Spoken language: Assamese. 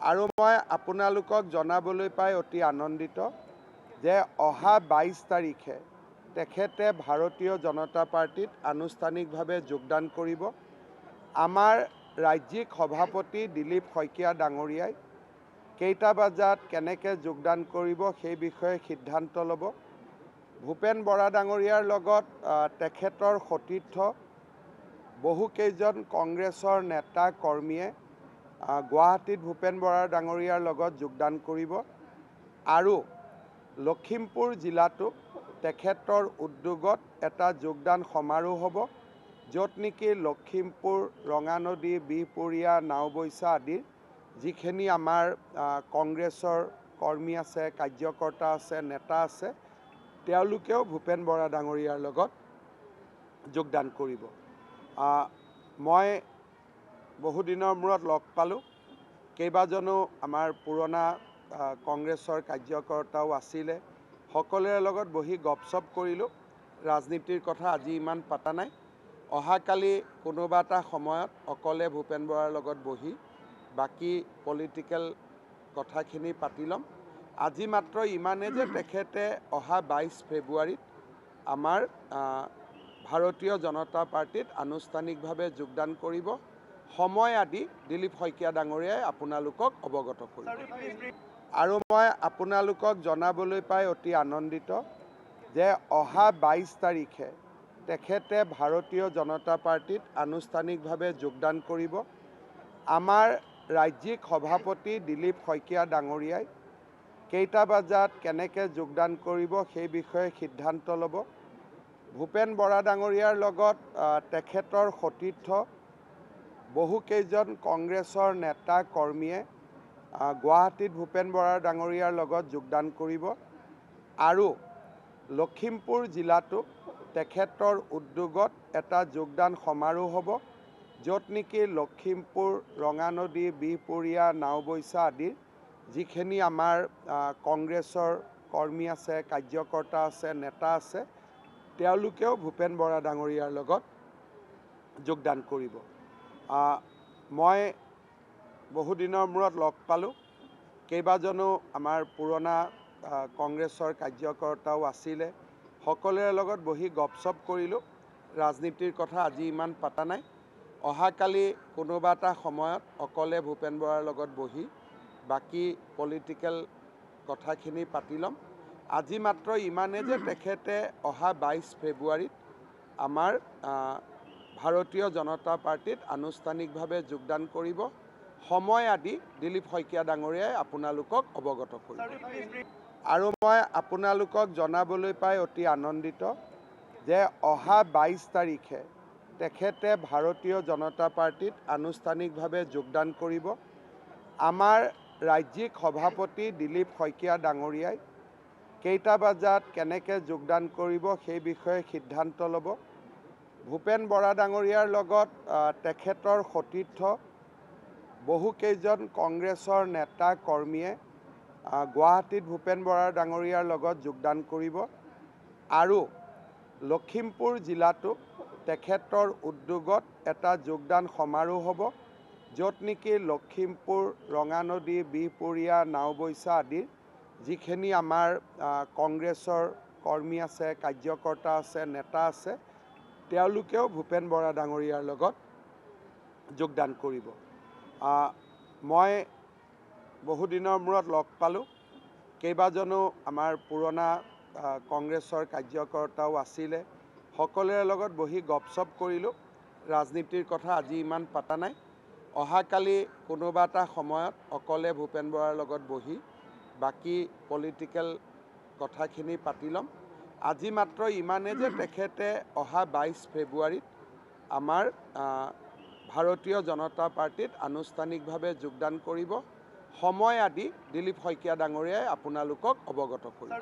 আৰু মই আপোনালোকক জনাবলৈ পাই অতি আনন্দিত যে অহা 22 তাৰিখে তেখেতে ভাৰতীয় জনতা পাৰ্টিত আনুষ্ঠানিকভাৱে যোগদান কৰিব। আমাৰ ৰাজ্যিক সভাপতি দিলীপ শইকীয়া ডাঙৰীয়াই কেইটা বজাত কেনেকৈ যোগদান কৰিব সেই বিষয়ে সিদ্ধান্ত ল'ব। ভূপেন বৰা ডাঙৰীয়াৰ লগত তেখেতৰ সতীৰ্থ বহুকেইজন কংগ্ৰেছৰ নেতা কৰ্মীয়ে গুৱাহাটীত ভূপেন বৰা ডাঙৰীয়াৰ লগত যোগদান কৰিব আৰু লখিমপুৰ জিলাতো তেখেতৰ উদ্যোগত এটা যোগদান সমাৰোহ হ'ব, য'ত নেকি লখিমপুৰ, ৰঙানদী, বিহপুৰীয়া, নাওবৈচা আদিৰ যিখিনি আমাৰ কংগ্ৰেছৰ কৰ্মী আছে, কাৰ্যকৰ্তা আছে, নেতা আছে, তেওঁলোকেও ভূপেন বৰা ডাঙৰীয়াৰ লগত যোগদান কৰিব। মই বহুদিনৰ মূৰত লগ পালোঁ। কেইবাজনো আমাৰ পুৰণা কংগ্ৰেছৰ কাৰ্যকৰ্তাও আছিলে। সকলোৰে লগত বহি গপচপ কৰিলোঁ। ৰাজনীতিৰ কথা আজি ইমান পতা নাই। অহাকালি কোনোবা এটা সময়ত অকলে ভূপেন বৰাৰ লগত বহি বাকী পলিটিকেল কথাখিনি পাতি ল'ম। আজি মাত্ৰ ইমানে যে তেখেতে অহা 22 ফেব্ৰুৱাৰীত আমাৰ ভাৰতীয় জনতা পাৰ্টিত আনুষ্ঠানিকভাৱে যোগদান কৰিব। সময় আদি দিলীপ শইকীয়া ডাঙৰীয়াই আপোনালোকক অৱগত কৰিব। আৰু মই আপোনালোকক জনাবলৈ পাই অতি আনন্দিত যে অহা 22 তাৰিখে তেখেতে ভাৰতীয় জনতা পাৰ্টিত আনুষ্ঠানিকভাৱে যোগদান কৰিব। আমাৰ ৰাজ্যিক সভাপতি দিলীপ শইকীয়া ডাঙৰীয়াই কেইটা বজাত কেনেকৈ যোগদান কৰিব সেই বিষয়ে সিদ্ধান্ত ল'ব। ভূপেন বৰা ডাঙৰীয়াৰ লগত তেখেতৰ সতীৰ্থ বহুকেইজন কংগ্ৰেছৰ নেতা কৰ্মীয়ে গুৱাহাটীত ভূপেন বৰা ডাঙৰীয়াৰ লগত যোগদান কৰিব আৰু লখিমপুৰ জিলাতো তেখেতৰ উদ্যোগত এটা যোগদান সমাৰোহ হ'ব, য'ত নেকি লখিমপুৰ, ৰঙানদী, বিহপুৰীয়া, নাওবৈচা আদিৰ যিখিনি আমাৰ কংগ্ৰেছৰ কৰ্মী আছে, কাৰ্যকৰ্তা আছে, নেতা আছে, তেওঁলোকেও ভূপেন বৰা ডাঙৰীয়াৰ লগত যোগদান কৰিব। মই বহুদিনৰ মূৰত লগ পালোঁ। কেইবাজনো আমাৰ পুৰণা কংগ্ৰেছৰ কাৰ্যকৰ্তাও আছিলে। সকলোৰে লগত বহি গপচপ কৰিলোঁ। ৰাজনীতিৰ কথা আজি ইমান পতা নাই। অহাকালি কোনোবা এটা সময়ত অকলে ভূপেন বৰাৰ লগত বহি বাকী পলিটিকেল কথাখিনি পাতি ল'ম। আজি মাত্ৰ ইমানে যে তেখেতে অহা 22 ফেব্ৰুৱাৰীত আমাৰ ভাৰতীয় জনতা পাৰ্টিত আনুষ্ঠানিকভাৱে যোগদান কৰিব। সময় আদি দিলীপ শইকীয়া ডাঙৰীয়াই আপোনালোকক অৱগত কৰিব। আৰু মই আপোনালোকক জনাবলৈ পাই অতি আনন্দিত যে অহা 22 তাৰিখে তেখেতে ভাৰতীয় জনতা পাৰ্টিত আনুষ্ঠানিকভাৱে যোগদান কৰিব। আমাৰ ৰাজ্যিক সভাপতি দিলীপ শইকীয়া ডাঙৰীয়াই কেইটা বজাত কেনেকৈ যোগদান কৰিব সেই বিষয়ে সিদ্ধান্ত ল'ব। ভূপেন বৰা ডাঙৰীয়াৰ লগত তেখেতৰ সতীৰ্থ বহুকেইজন কংগ্ৰেছৰ নেতা কৰ্মীয়ে গুৱাহাটীত ভূপেন বৰা ডাঙৰীয়াৰ লগত যোগদান কৰিব আৰু লখিমপুৰ জিলাতো তেখেতৰ উদ্যোগত এটা যোগদান সমাৰোহ হ'ব, য'ত নেকি লখিমপুৰ, ৰঙানদী, বিহপুৰীয়া, নাওবৈচা আদিৰ যিখিনি আমাৰ কংগ্ৰেছৰ কৰ্মী আছে, কাৰ্যকৰ্তা আছে, নেতা আছে, তেওঁলোকেও ভূপেন বৰা ডাঙৰীয়াৰ লগত যোগদান কৰিব। মই বহুদিনৰ মূৰত লগ পালোঁ। কেইবাজনো আমাৰ পুৰণা কংগ্ৰেছৰ কাৰ্যকৰ্তাও আছিলে। সকলোৰে লগত বহি গপচপ কৰিলোঁ। ৰাজনীতিৰ কথা আজি ইমান পতা নাই। অহাকালি কোনোবা এটা সময়ত অকলে ভূপেন বৰাৰ লগত বহি বাকী পলিটিকেল কথাখিনি পাতি ল'ম। আজি মাত্ৰ ইমানে যে তেখেতে অহা 22 ফেব্ৰুৱাৰীত আমাৰ ভাৰতীয় জনতা পাৰ্টিত আনুষ্ঠানিকভাৱে যোগদান কৰিব। সময় আদি দিলীপ শইকীয়া ডাঙৰীয়াই আপোনালোকক অৱগত কৰিব।